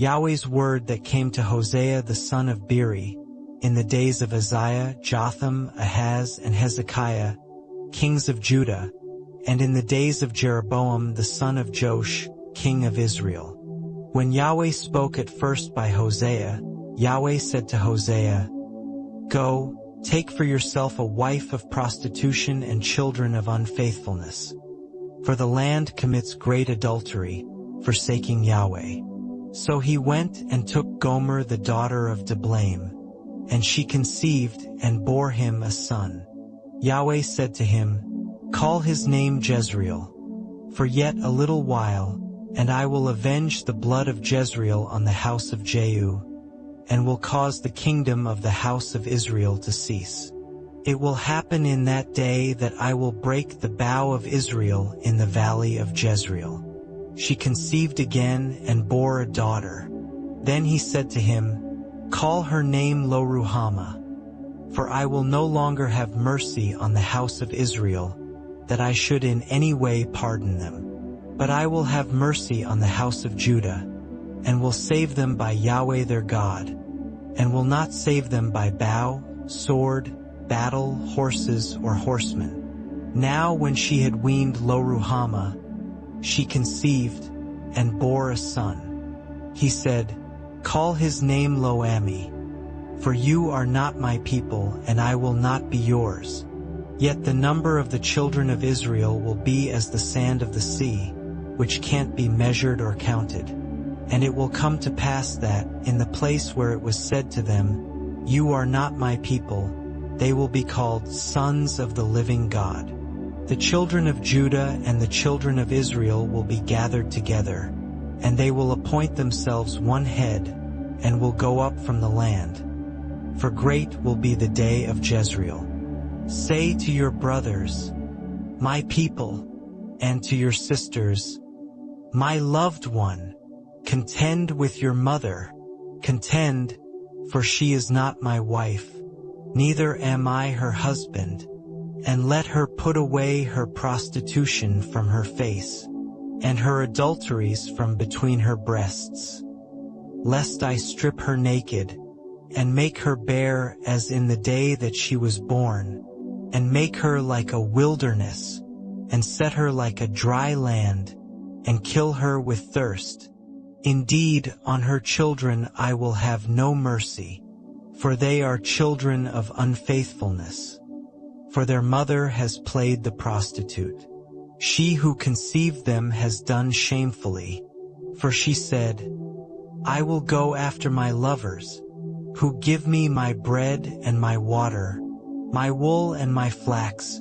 Yahweh's word that came to Hosea the son of Beeri, in the days of Uzziah, Jotham, Ahaz, and Hezekiah, kings of Judah, and in the days of Jeroboam the son of Joash, king of Israel. When Yahweh spoke at first by Hosea, Yahweh said to Hosea, "Go, take for yourself a wife of prostitution and children of unfaithfulness. For the land commits great adultery, forsaking Yahweh." So he went and took Gomer the daughter of Diblaim, and she conceived and bore him a son. Yahweh said to him, "Call his name Jezreel, for yet a little while, and I will avenge the blood of Jezreel on the house of Jehu, and will cause the kingdom of the house of Israel to cease. It will happen in that day that I will break the bow of Israel in the valley of Jezreel." She conceived again and bore a daughter. Then he said to him, "Call her name Lo-ruhamah, for I will no longer have mercy on the house of Israel, that I should in any way pardon them. But I will have mercy on the house of Judah, and will save them by Yahweh their God, and will not save them by bow, sword, battle, horses, or horsemen." Now when she had weaned Lo-ruhamah, she conceived and bore a son. He said, "Call his name Lo-ammi, for you are not my people, and I will not be yours. Yet the number of the children of Israel will be as the sand of the sea, which can't be measured or counted. And it will come to pass that, in the place where it was said to them, 'You are not my people,' they will be called sons of the living God. The children of Judah and the children of Israel will be gathered together, and they will appoint themselves one head, and will go up from the land. For great will be the day of Jezreel. Say to your brothers, 'My people,' and to your sisters, 'My loved one,' contend with your mother, contend, for she is not my wife, neither am I her husband, and let her put away her prostitution from her face, and her adulteries from between her breasts, lest I strip her naked, and make her bare as in the day that she was born, and make her like a wilderness, and set her like a dry land, and kill her with thirst. Indeed, on her children I will have no mercy, for they are children of unfaithfulness. For their mother has played the prostitute. She who conceived them has done shamefully. For she said, 'I will go after my lovers, who give me my bread and my water, my wool and my flax,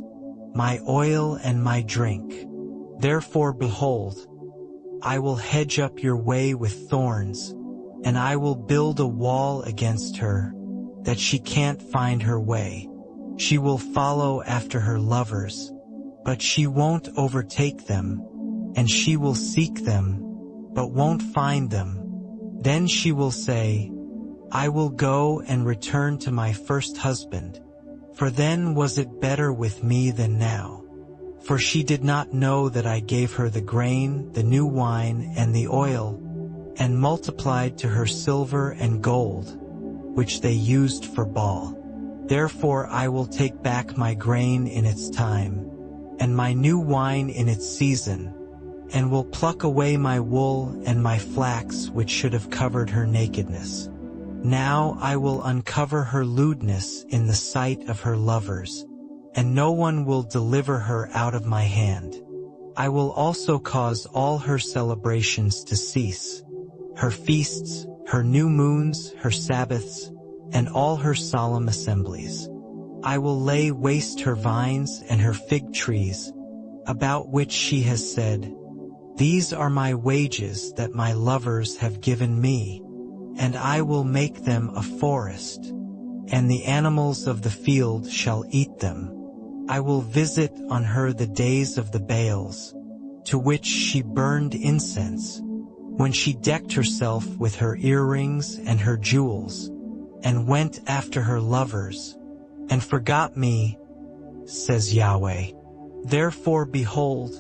my oil and my drink. Therefore behold, I will hedge up your way with thorns, and I will build a wall against her, that she can't find her way. She will follow after her lovers, but she won't overtake them, and she will seek them, but won't find them. Then she will say, I will go and return to my first husband, for then was it better with me than now. For she did not know that I gave her the grain, the new wine, and the oil, and multiplied to her silver and gold, which they used for Baal. Therefore I will take back my grain in its time, and my new wine in its season, and will pluck away my wool and my flax which should have covered her nakedness. Now I will uncover her lewdness in the sight of her lovers, and no one will deliver her out of my hand. I will also cause all her celebrations to cease, her feasts, her new moons, her Sabbaths, and all her solemn assemblies. I will lay waste her vines and her fig trees, about which she has said, These are my wages that my lovers have given me, and I will make them a forest, and the animals of the field shall eat them. I will visit on her the days of the Baals, to which she burned incense, when she decked herself with her earrings and her jewels, and went after her lovers, and forgot me, says Yahweh. Therefore behold,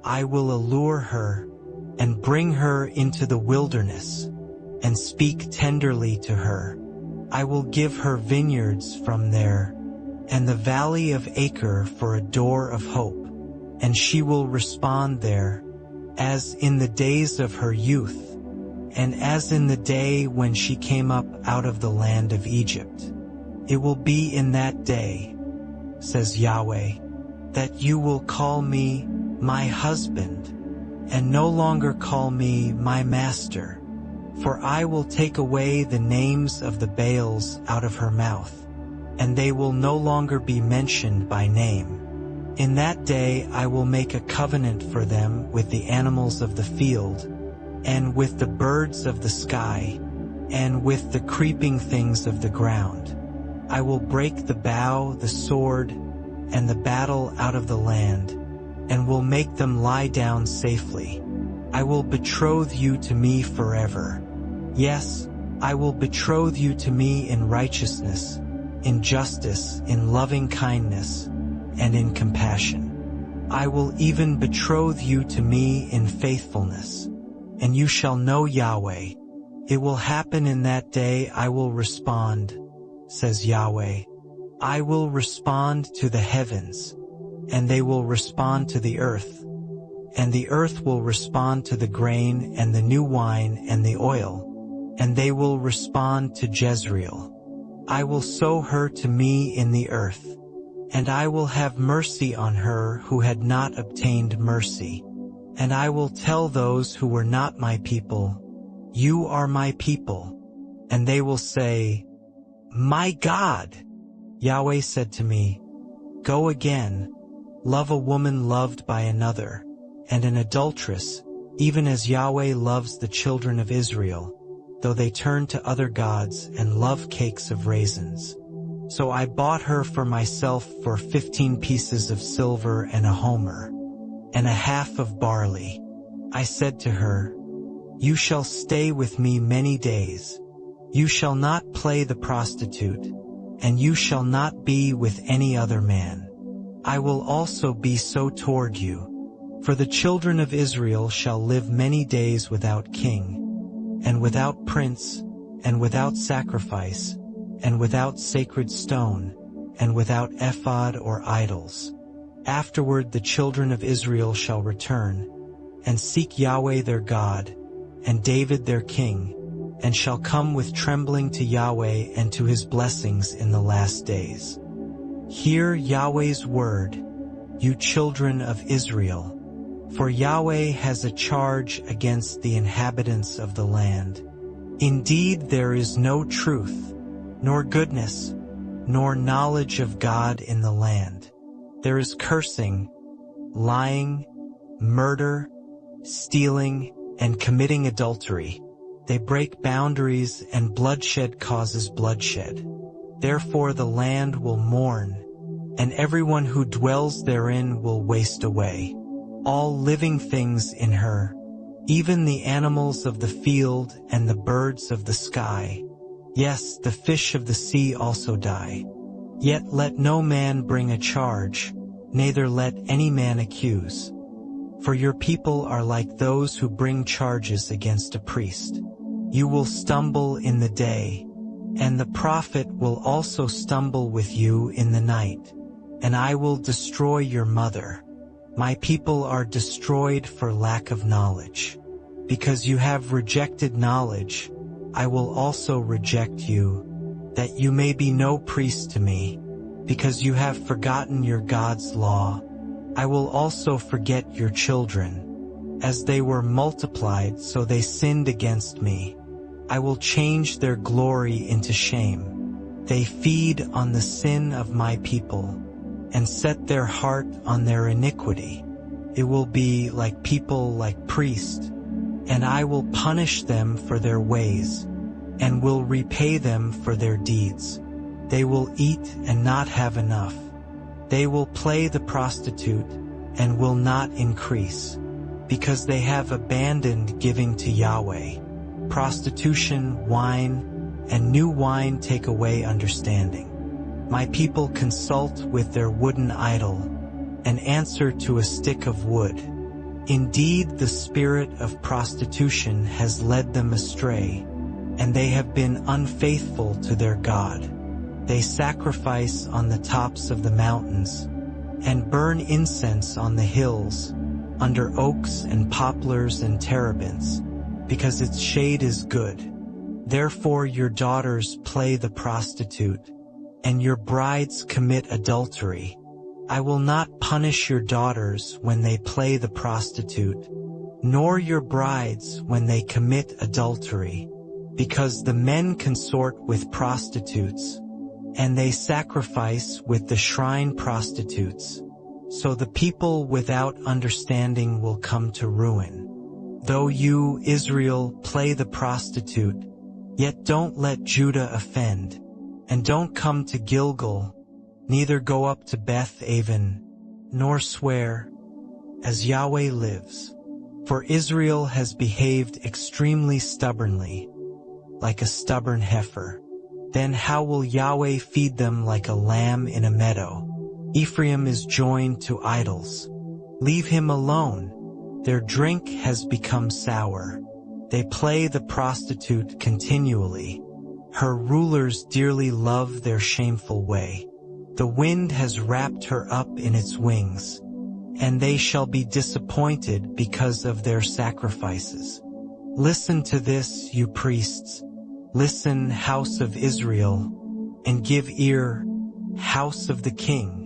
I will allure her, and bring her into the wilderness, and speak tenderly to her. I will give her vineyards from there, and the valley of Acre for a door of hope, and she will respond there, as in the days of her youth, and as in the day when she came up out of the land of Egypt. It will be in that day, says Yahweh, that you will call me my husband, and no longer call me my master, for I will take away the names of the Baals out of her mouth, and they will no longer be mentioned by name. In that day I will make a covenant for them with the animals of the field, and with the birds of the sky, and with the creeping things of the ground. I will break the bow, the sword, and the battle out of the land, and will make them lie down safely. I will betroth you to me forever. Yes, I will betroth you to me in righteousness, in justice, in loving kindness, and in compassion. I will even betroth you to me in faithfulness, and you shall know Yahweh. It will happen in that day I will respond, says Yahweh. I will respond to the heavens, and they will respond to the earth, and the earth will respond to the grain and the new wine and the oil, and they will respond to Jezreel. I will sow her to me in the earth, and I will have mercy on her who had not obtained mercy. And I will tell those who were not my people, you are my people. And they will say, my God. Yahweh said to me, go again, love a woman loved by another, and an adulteress, even as Yahweh loves the children of Israel, though they turn to other gods and love cakes of raisins. So I bought her for myself for 15 pieces of silver and a homer, and a half of barley. I said to her, you shall stay with me many days. You shall not play the prostitute, and you shall not be with any other man. I will also be so toward you. For the children of Israel shall live many days without king, and without prince, and without sacrifice, and without sacred stone, and without ephod or idols. Afterward the children of Israel shall return, and seek Yahweh their God, and David their king, and shall come with trembling to Yahweh and to his blessings in the last days. Hear Yahweh's word, you children of Israel. For Yahweh has a charge against the inhabitants of the land. Indeed there is no truth, nor goodness, nor knowledge of God in the land. There is cursing, lying, murder, stealing, and committing adultery. They break boundaries, and bloodshed causes bloodshed. Therefore the land will mourn, and everyone who dwells therein will waste away. All living things in her, even the animals of the field and the birds of the sky. Yes, the fish of the sea also die. Yet let no man bring a charge, neither let any man accuse. For your people are like those who bring charges against a priest. You will stumble in the day, and the prophet will also stumble with you in the night, and I will destroy your mother. My people are destroyed for lack of knowledge. Because you have rejected knowledge, I will also reject you, that you may be no priest to me. Because you have forgotten your God's law, I will also forget your children. As they were multiplied, so they sinned against me. I will change their glory into shame. They feed on the sin of my people, and set their heart on their iniquity. It will be like people like priests, and I will punish them for their ways, and will repay them for their deeds. They will eat and not have enough. They will play the prostitute and will not increase, because they have abandoned giving to Yahweh. Prostitution, wine, and new wine take away understanding. My people consult with their wooden idol, and answer to a stick of wood. Indeed, the spirit of prostitution has led them astray, and they have been unfaithful to their God. They sacrifice on the tops of the mountains, and burn incense on the hills, under oaks and poplars and terebinths, because its shade is good. Therefore your daughters play the prostitute, and your brides commit adultery. I will not punish your daughters when they play the prostitute, nor your brides when they commit adultery, because the men consort with prostitutes, and they sacrifice with the shrine prostitutes. So the people without understanding will come to ruin. Though you, Israel, play the prostitute, yet don't let Judah offend, and don't come to Gilgal, neither go up to Beth-aven, nor swear, as Yahweh lives. For Israel has behaved extremely stubbornly, like a stubborn heifer. Then how will Yahweh feed them like a lamb in a meadow? Ephraim is joined to idols. Leave him alone. Their drink has become sour. They play the prostitute continually. Her rulers dearly love their shameful way. The wind has wrapped her up in its wings, and they shall be disappointed because of their sacrifices. Listen to this, you priests. Listen, house of Israel, and give ear, house of the king.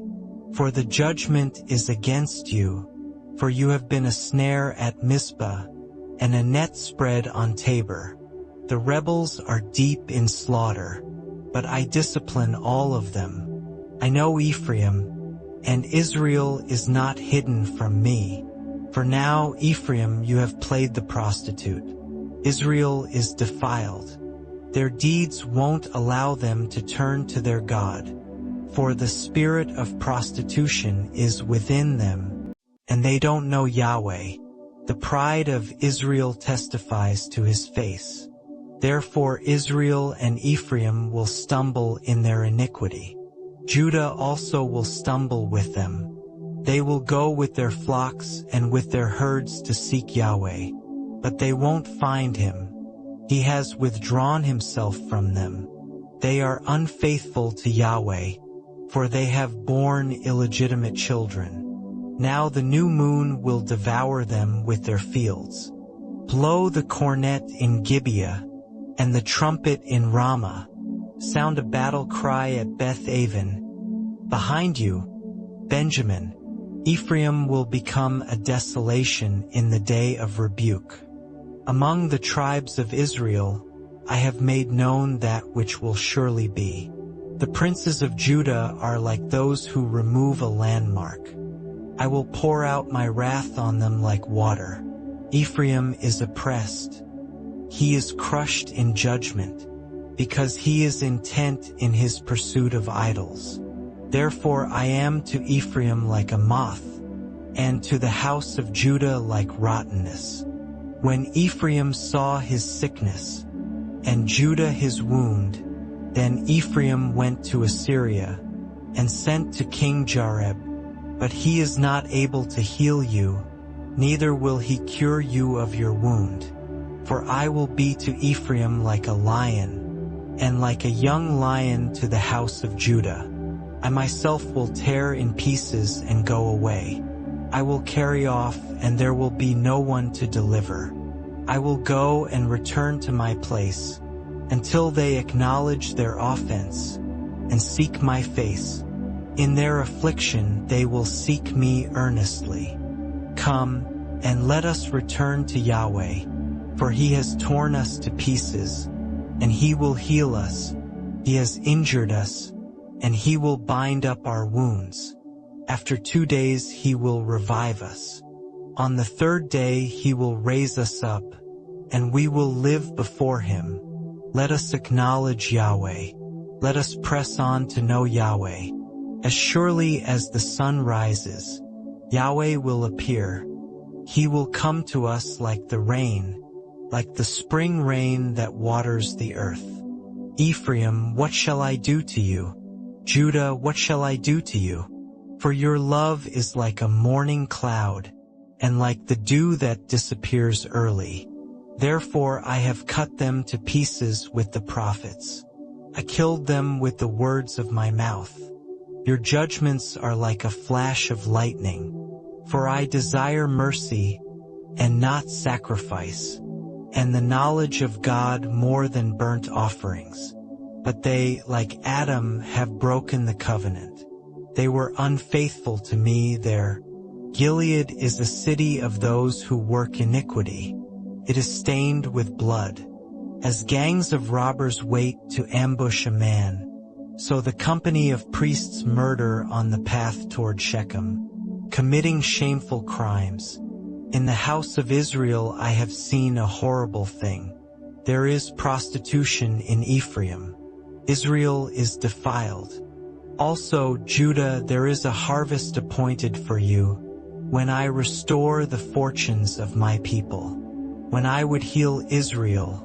For the judgment is against you, for you have been a snare at Mizpah, and a net spread on Tabor. The rebels are deep in slaughter, but I discipline all of them. I know Ephraim, and Israel is not hidden from me. For now, Ephraim, you have played the prostitute. Israel is defiled. Their deeds won't allow them to turn to their God. For the spirit of prostitution is within them, and they don't know Yahweh. The pride of Israel testifies to his face. Therefore Israel and Ephraim will stumble in their iniquity. Judah also will stumble with them. They will go with their flocks and with their herds to seek Yahweh, but they won't find him. He has withdrawn himself from them. They are unfaithful to Yahweh, for they have borne illegitimate children. Now the new moon will devour them with their fields. Blow the cornet in Gibeah, and the trumpet in Ramah. Sound a battle cry at Beth-aven. Behind you, Benjamin. Ephraim will become a desolation in the day of rebuke. Among the tribes of Israel, I have made known that which will surely be. The princes of Judah are like those who remove a landmark. I will pour out my wrath on them like water. Ephraim is oppressed. He is crushed in judgment, because he is intent in his pursuit of idols. Therefore I am to Ephraim like a moth, and to the house of Judah like rottenness. When Ephraim saw his sickness, and Judah his wound, then Ephraim went to Assyria, and sent to King Jareb, but he is not able to heal you, neither will he cure you of your wound. For I will be to Ephraim like a lion, and like a young lion to the house of Judah. I myself will tear in pieces and go away. I will carry off, and there will be no one to deliver. I will go and return to my place, until they acknowledge their offense, and seek my face. In their affliction they will seek me earnestly. Come, and let us return to Yahweh, for he has torn us to pieces, and he will heal us. He has injured us, and he will bind up our wounds. After 2 days he will revive us. On the 3rd day he will raise us up, and we will live before him. Let us acknowledge Yahweh. Let us press on to know Yahweh. As surely as the sun rises, Yahweh will appear. He will come to us like the rain, like the spring rain that waters the earth. Ephraim, what shall I do to you? Judah, what shall I do to you? For your love is like a morning cloud, and like the dew that disappears early. Therefore I have cut them to pieces with the prophets. I killed them with the words of my mouth. Your judgments are like a flash of lightning, for I desire mercy and not sacrifice, and the knowledge of God more than burnt offerings. But they, like Adam, have broken the covenant. They were unfaithful to me there. Gilead is a city of those who work iniquity. It is stained with blood. As gangs of robbers wait to ambush a man, so the company of priests murder on the path toward Shechem, committing shameful crimes. In the house of Israel I have seen a horrible thing. There is prostitution in Ephraim. Israel is defiled. Also, Judah, there is a harvest appointed for you, when I restore the fortunes of my people. When I would heal Israel,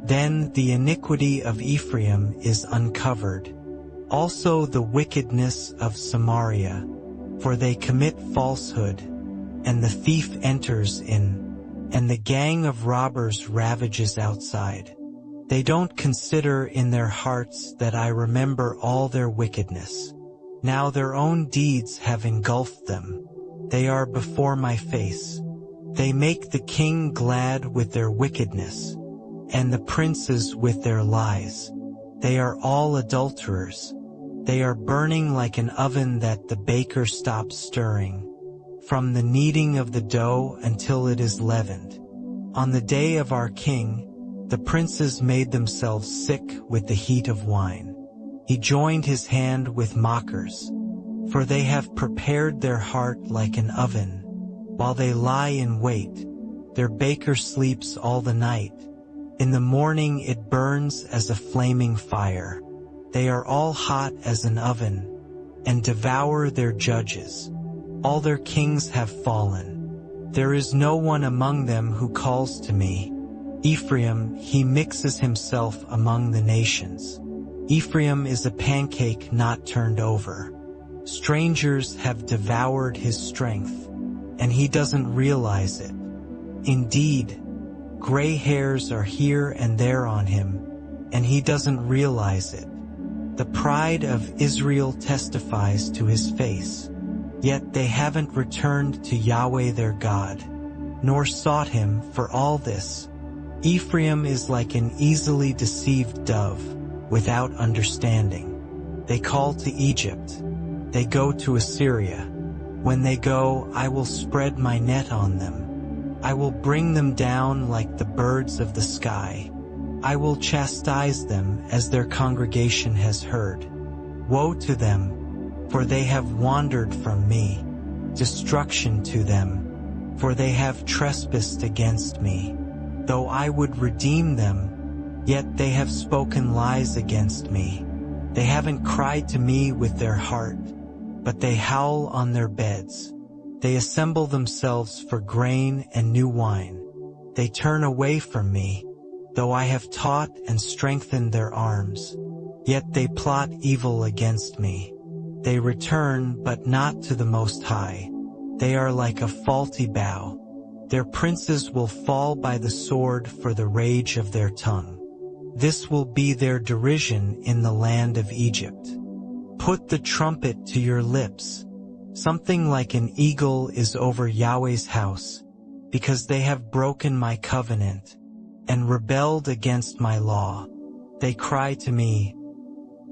then the iniquity of Ephraim is uncovered. Also the wickedness of Samaria, for they commit falsehood, and the thief enters in, and the gang of robbers ravages outside. They don't consider in their hearts that I remember all their wickedness. Now their own deeds have engulfed them. They are before my face. They make the king glad with their wickedness, and the princes with their lies. They are all adulterers. They are burning like an oven that the baker stops stirring, from the kneading of the dough until it is leavened. On the day of our king, the princes made themselves sick with the heat of wine. He joined his hand with mockers, for they have prepared their heart like an oven. While they lie in wait, their baker sleeps all the night. In the morning it burns as a flaming fire. They are all hot as an oven, and devour their judges. All their kings have fallen. There is no one among them who calls to me. Ephraim, he mixes himself among the nations. Ephraim is a pancake not turned over. Strangers have devoured his strength, and he doesn't realize it. Indeed, gray hairs are here and there on him, and he doesn't realize it. The pride of Israel testifies to his face, yet they haven't returned to Yahweh their God, nor sought him for all this. Ephraim is like an easily deceived dove, without understanding. They call to Egypt. They go to Assyria. When they go, I will spread my net on them. I will bring them down like the birds of the sky. I will chastise them as their congregation has heard. Woe to them, for they have wandered from me. Destruction to them, for they have trespassed against me. Though I would redeem them, yet they have spoken lies against me. They haven't cried to me with their heart, but they howl on their beds. They assemble themselves for grain and new wine. They turn away from me, though I have taught and strengthened their arms. Yet they plot evil against me. They return, but not to the Most High. They are like a faulty bow. Their princes will fall by the sword for the rage of their tongue. This will be their derision in the land of Egypt. Put the trumpet to your lips. Something like an eagle is over Yahweh's house, because they have broken my covenant and rebelled against my law. They cry to me,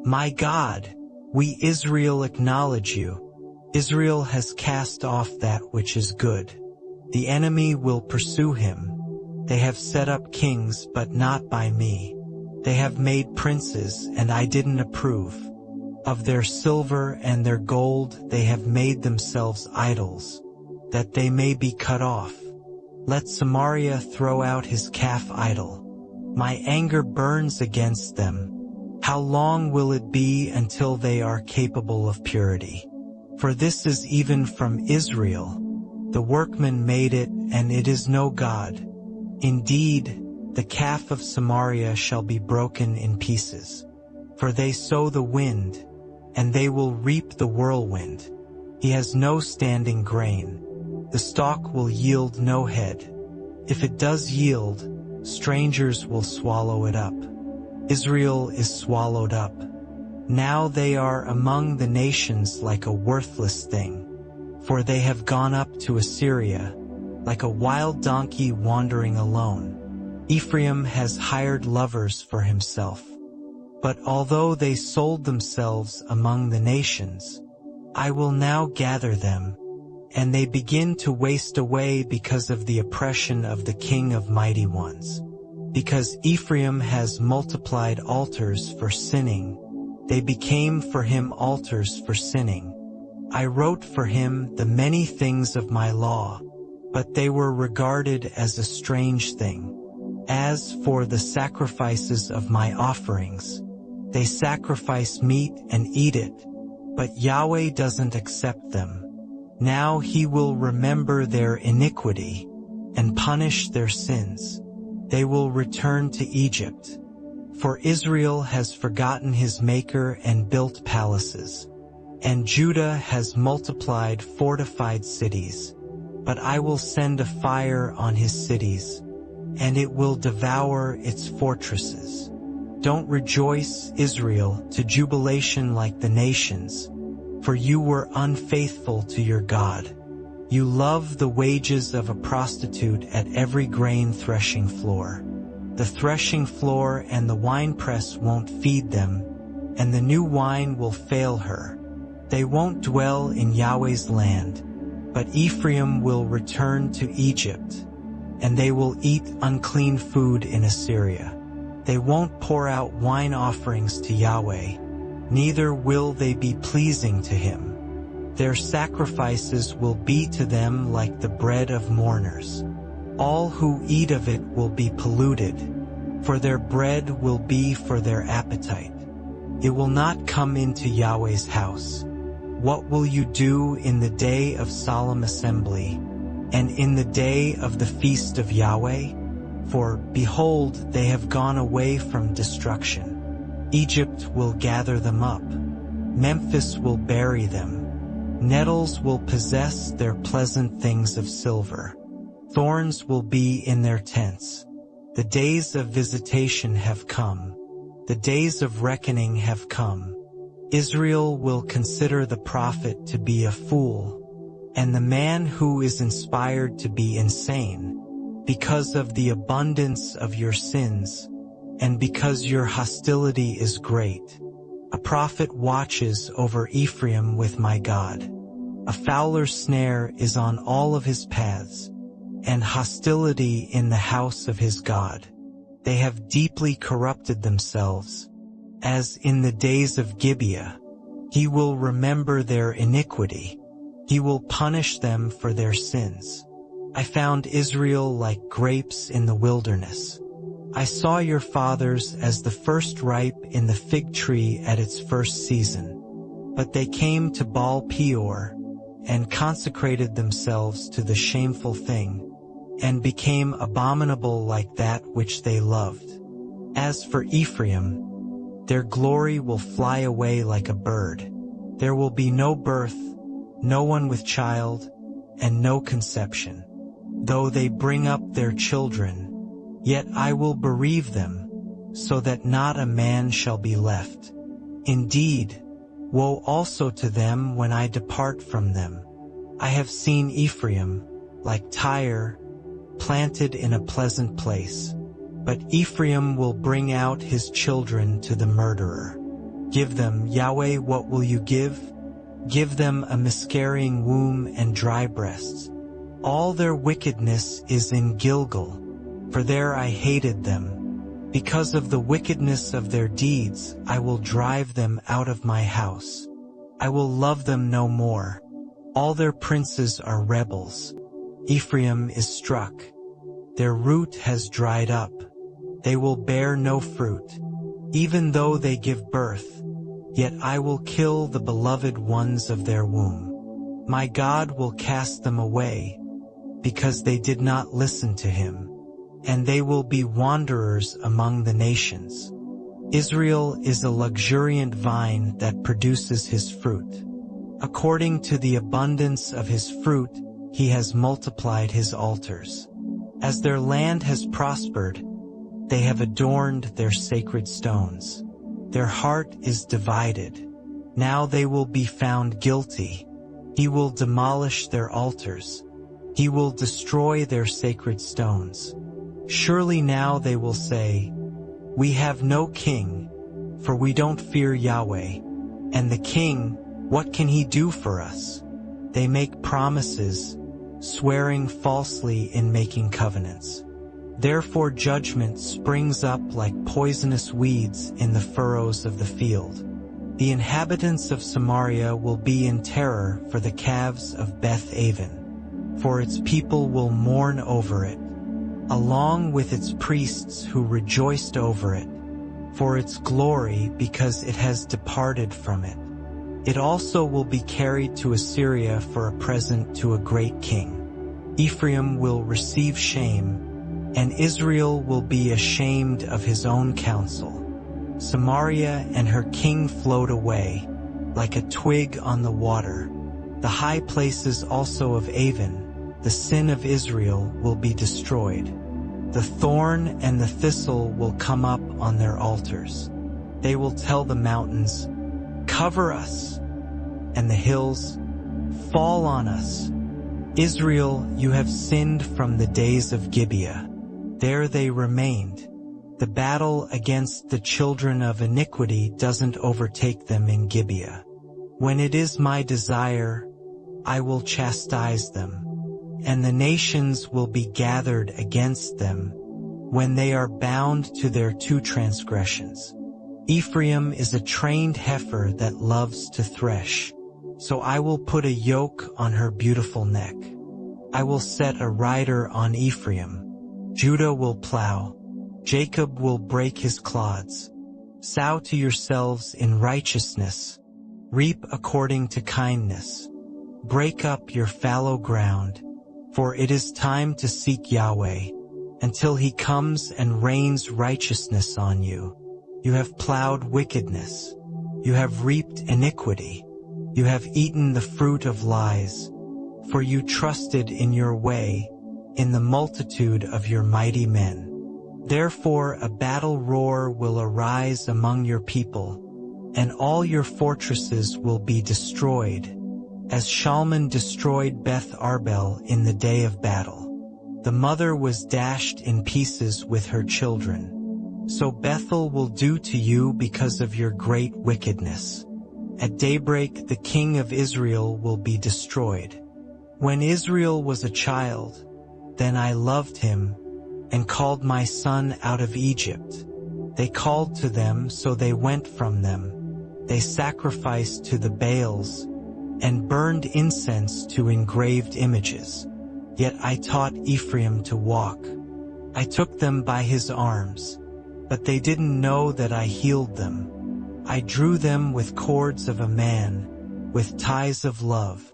My God, we Israel acknowledge you. Israel has cast off that which is good. The enemy will pursue him. They have set up kings, but not by me. They have made princes, and I didn't approve. Of their silver and their gold they have made themselves idols, that they may be cut off. Let Samaria throw out his calf idol. My anger burns against them. How long will it be until they are capable of purity? For this is even from Israel. The workman made it, and it is no God. Indeed, the calf of Samaria shall be broken in pieces. For they sow the wind, and they will reap the whirlwind. He has no standing grain. The stalk will yield no head. If it does yield, strangers will swallow it up. Israel is swallowed up. Now they are among the nations like a worthless thing, for they have gone up to Assyria, like a wild donkey wandering alone. Ephraim has hired lovers for himself. But although they sold themselves among the nations, I will now gather them, and they begin to waste away because of the oppression of the king of mighty ones. Because Ephraim has multiplied altars for sinning, they became for him altars for sinning. I wrote for him the many things of my law, but they were regarded as a strange thing. As for the sacrifices of my offerings, they sacrifice meat and eat it, but Yahweh doesn't accept them. Now he will remember their iniquity and punish their sins. They will return to Egypt. For Israel has forgotten his Maker and built palaces, and Judah has multiplied fortified cities. But I will send a fire on his cities, and it will devour its fortresses. Don't rejoice, Israel, to jubilation like the nations, for you were unfaithful to your God. You love the wages of a prostitute at every grain threshing floor. The threshing floor and the winepress won't feed them, and the new wine will fail her. They won't dwell in Yahweh's land, but Ephraim will return to Egypt, and they will eat unclean food in Assyria. They won't pour out wine offerings to Yahweh, neither will they be pleasing to him. Their sacrifices will be to them like the bread of mourners. All who eat of it will be polluted, for their bread will be for their appetite. It will not come into Yahweh's house. What will you do in the day of solemn assembly, and in the day of the feast of Yahweh? For, behold, they have gone away from destruction. Egypt will gather them up. Memphis will bury them. Nettles will possess their pleasant things of silver. Thorns will be in their tents. The days of visitation have come. The days of reckoning have come. Israel will consider the prophet to be a fool, and the man who is inspired to be insane, because of the abundance of your sins, and because your hostility is great. A prophet watches over Ephraim with my God. A fowler's snare is on all of his paths, and hostility in the house of his God. They have deeply corrupted themselves, as in the days of Gibeah. He will remember their iniquity. He will punish them for their sins. I found Israel like grapes in the wilderness. I saw your fathers as the first ripe in the fig tree at its first season. But they came to Baal Peor, and consecrated themselves to the shameful thing, and became abominable like that which they loved. As for Ephraim, their glory will fly away like a bird. There will be no birth, no one with child, and no conception. Though they bring up their children, yet I will bereave them, so that not a man shall be left. Indeed, woe also to them when I depart from them. I have seen Ephraim, like Tyre, planted in a pleasant place. But Ephraim will bring out his children to the murderer. Give them, Yahweh, what will you give? Give them a miscarrying womb and dry breasts. All their wickedness is in Gilgal, for there I hated them. Because of the wickedness of their deeds, I will drive them out of my house. I will love them no more. All their princes are rebels. Ephraim is struck. Their root has dried up. They will bear no fruit. Even though they give birth, yet I will kill the beloved ones of their womb. My God will cast them away, because they did not listen to him, and they will be wanderers among the nations. Israel is a luxuriant vine that produces his fruit. According to the abundance of his fruit, he has multiplied his altars. As their land has prospered, They have adorned their sacred stones. Their heart is divided. Now they will be found guilty. He will demolish their altars. He will destroy their sacred stones. Surely now they will say, "We have no king, for we don't fear Yahweh. And the king, what can he do for us?" They make promises, swearing falsely in making covenants. Therefore judgment springs up like poisonous weeds in the furrows of the field. The inhabitants of Samaria will be in terror for the calves of Beth-aven, for its people will mourn over it, along with its priests who rejoiced over it, for its glory because it has departed from it. It also will be carried to Assyria for a present to a great king. Ephraim will receive shame, and Israel will be ashamed of his own counsel. Samaria and her king float away, like a twig on the water. The high places also of Avon, the sin of Israel, will be destroyed. The thorn and the thistle will come up on their altars. They will tell the mountains, "Cover us," and the hills, "Fall on us." Israel, you have sinned from the days of Gibeah. There they remained. The battle against the children of iniquity doesn't overtake them in Gibeah. When it is my desire, I will chastise them, and the nations will be gathered against them when they are bound to their two transgressions. Ephraim is a trained heifer that loves to thresh, so I will put a yoke on her beautiful neck. I will set a rider on Ephraim. Judah will plow. Jacob will break his clods. Sow to yourselves in righteousness. Reap according to kindness. Break up your fallow ground, for it is time to seek Yahweh, until he comes and rains righteousness on you. You have plowed wickedness. You have reaped iniquity. You have eaten the fruit of lies, for you trusted in your way, in the multitude of your mighty men. Therefore a battle roar will arise among your people, and all your fortresses will be destroyed, as Shalman destroyed Beth Arbel in the day of battle. The mother was dashed in pieces with her children. So Bethel will do to you because of your great wickedness. At daybreak the king of Israel will be destroyed. When Israel was a child, then I loved him, and called my son out of Egypt. They called to them, so they went from them. They sacrificed to the Baals, and burned incense to engraved images. Yet I taught Ephraim to walk. I took them by his arms, but they didn't know that I healed them. I drew them with cords of a man, with ties of love,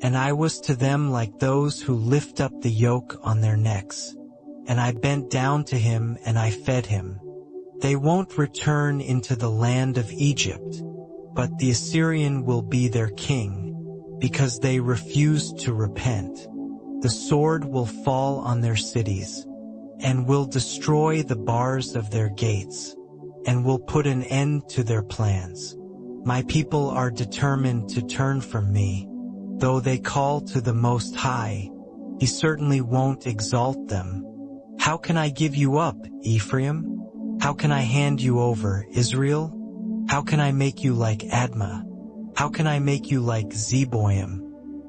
and I was to them like those who lift up the yoke on their necks. And I bent down to him and I fed him. They won't return into the land of Egypt, but the Assyrian will be their king, because they refused to repent. The sword will fall on their cities, and will destroy the bars of their gates, and will put an end to their plans. My people are determined to turn from me. Though they call to the Most High, he certainly won't exalt them. How can I give you up, Ephraim? How can I hand you over, Israel? How can I make you like Admah? How can I make you like Zeboim?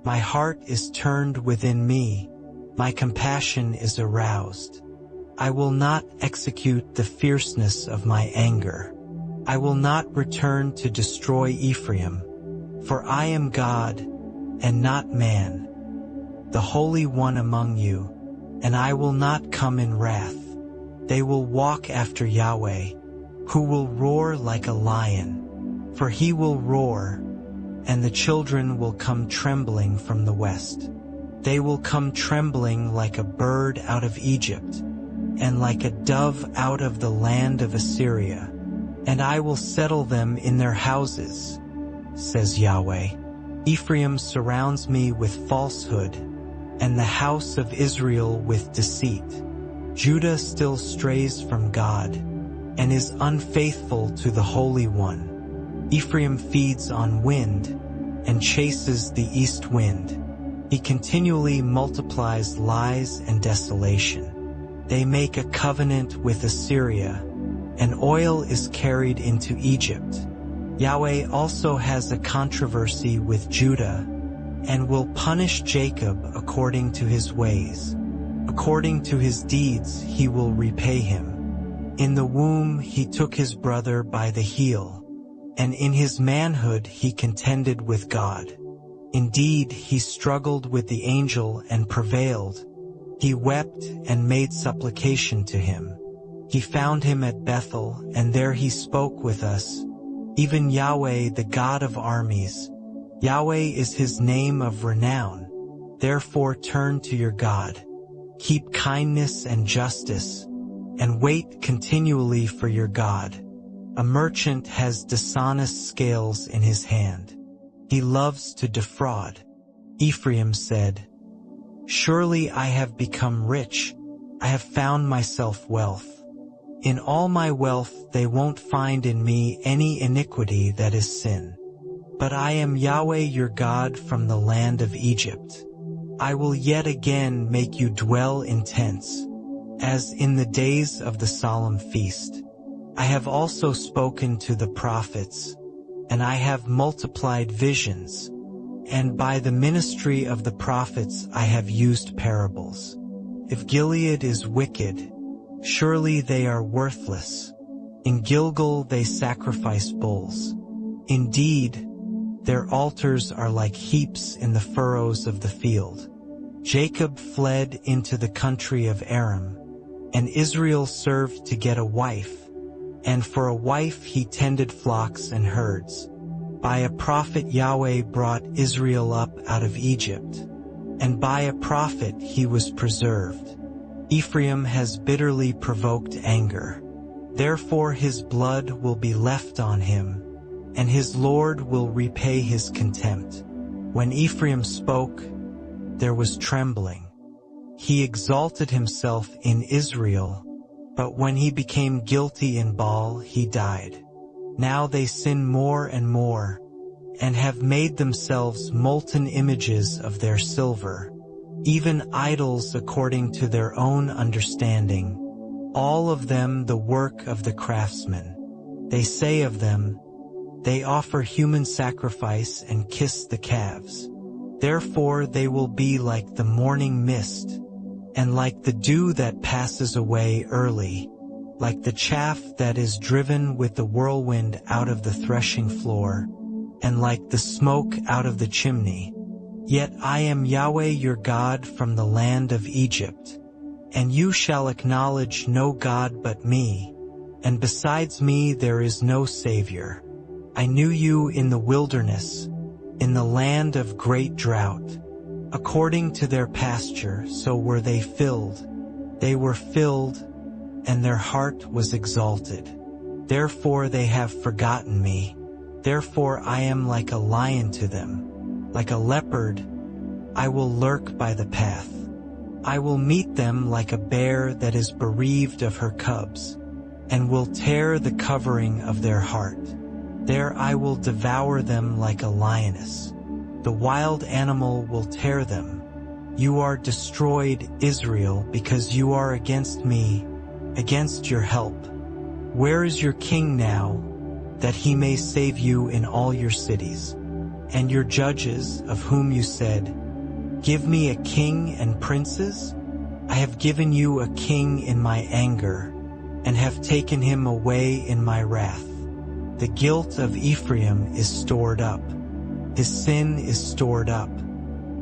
My heart is turned within me. My compassion is aroused. I will not execute the fierceness of my anger. I will not return to destroy Ephraim. For I am God, and not man, the Holy One among you, and I will not come in wrath. They will walk after Yahweh, who will roar like a lion, for he will roar, and the children will come trembling from the west. They will come trembling like a bird out of Egypt, and like a dove out of the land of Assyria, and I will settle them in their houses, says Yahweh. Ephraim surrounds me with falsehood, and the house of Israel with deceit. Judah still strays from God and is unfaithful to the Holy One. Ephraim feeds on wind and chases the east wind. He continually multiplies lies and desolation. They make a covenant with Assyria, and oil is carried into Egypt. Yahweh also has a controversy with Judah, and will punish Jacob according to his ways. According to his deeds he will repay him. In the womb he took his brother by the heel, and in his manhood he contended with God. Indeed, he struggled with the angel and prevailed. He wept and made supplication to him. He found him at Bethel, and there he spoke with us. Even Yahweh, the God of armies. Yahweh is his name of renown. Therefore turn to your God. Keep kindness and justice, and wait continually for your God. A merchant has dishonest scales in his hand. He loves to defraud. Ephraim said, "Surely I have become rich. I have found myself wealth. In all my wealth they won't find in me any iniquity that is sin. But I am Yahweh your God from the land of Egypt. I will yet again make you dwell in tents, as in the days of the solemn feast. I have also spoken to the prophets, and I have multiplied visions, and by the ministry of the prophets I have used parables. If Gilead is wicked, surely they are worthless. In Gilgal they sacrifice bulls. Indeed, their altars are like heaps in the furrows of the field. Jacob fled into the country of Aram, and Israel served to get a wife, and for a wife he tended flocks and herds. By a prophet Yahweh brought Israel up out of Egypt, and by a prophet he was preserved. Ephraim has bitterly provoked anger. Therefore his blood will be left on him, and his Lord will repay his contempt. When Ephraim spoke, there was trembling. He exalted himself in Israel, but when he became guilty in Baal, he died. Now they sin more and more, and have made themselves molten images of their silver, even idols according to their own understanding, all of them the work of the craftsman. They say of them, they offer human sacrifice and kiss the calves. Therefore they will be like the morning mist, and like the dew that passes away early, like the chaff that is driven with the whirlwind out of the threshing floor, and like the smoke out of the chimney. Yet I am Yahweh your God from the land of Egypt, and you shall acknowledge no God but me, and besides me there is no Savior. I knew you in the wilderness, in the land of great drought. According to their pasture, so were they filled. They were filled, and their heart was exalted. Therefore they have forgotten me. Therefore I am like a lion to them. Like a leopard, I will lurk by the path. I will meet them like a bear that is bereaved of her cubs, and will tear the covering of their heart. There I will devour them like a lioness. The wild animal will tear them. You are destroyed, Israel, because you are against me, against your help. Where is your king now, that he may save you in all your cities? And your judges, of whom you said, give me a king and princes? I have given you a king in my anger, and have taken him away in my wrath. The guilt of Ephraim is stored up. His sin is stored up.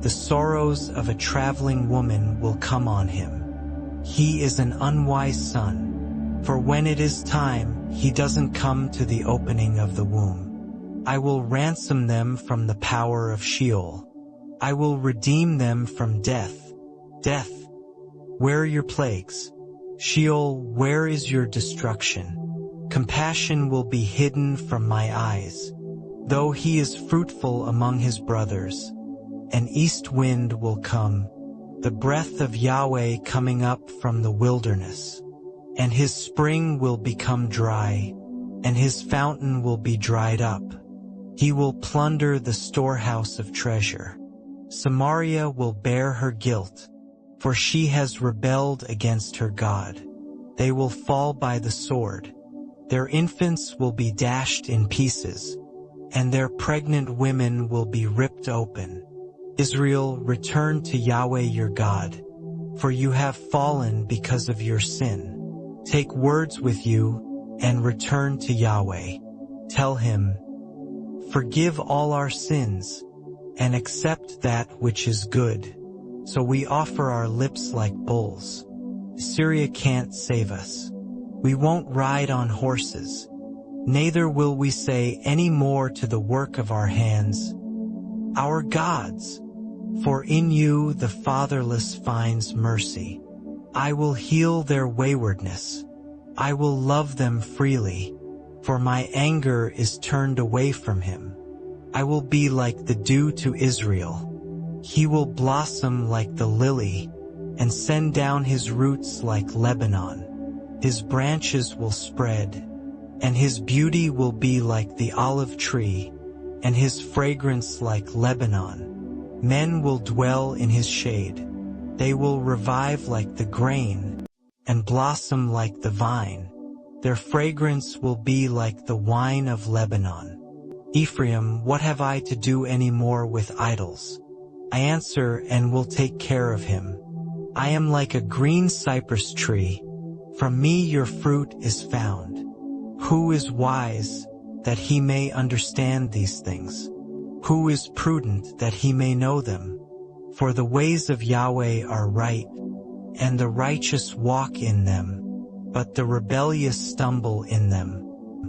The sorrows of a traveling woman will come on him. He is an unwise son, for when it is time, he doesn't come to the opening of the womb. I will ransom them from the power of Sheol. I will redeem them from death. Death, where are your plagues? Sheol, where is your destruction? Compassion will be hidden from my eyes. Though he is fruitful among his brothers, an east wind will come, the breath of Yahweh coming up from the wilderness. And his spring will become dry, and his fountain will be dried up. He will plunder the storehouse of treasure. Samaria will bear her guilt, for she has rebelled against her God. They will fall by the sword. Their infants will be dashed in pieces, and their pregnant women will be ripped open. Israel, return to Yahweh your God, for you have fallen because of your sin. Take words with you, and return to Yahweh. Tell him, forgive all our sins, and accept that which is good. So we offer our lips like bulls. Syria can't save us. We won't ride on horses. Neither will we say any more to the work of our hands, our gods, for in you the fatherless finds mercy. I will heal their waywardness. I will love them freely, for my anger is turned away from him. I will be like the dew to Israel. He will blossom like the lily, and send down his roots like Lebanon. His branches will spread, and his beauty will be like the olive tree, and his fragrance like Lebanon. Men will dwell in his shade. They will revive like the grain, and blossom like the vine. Their fragrance will be like the wine of Lebanon. Ephraim, what have I to do any more with idols? I answer and will take care of him. I am like a green cypress tree. From me your fruit is found. Who is wise, that he may understand these things? Who is prudent, that he may know them? For the ways of Yahweh are right, and the righteous walk in them, but the rebellious stumble in them.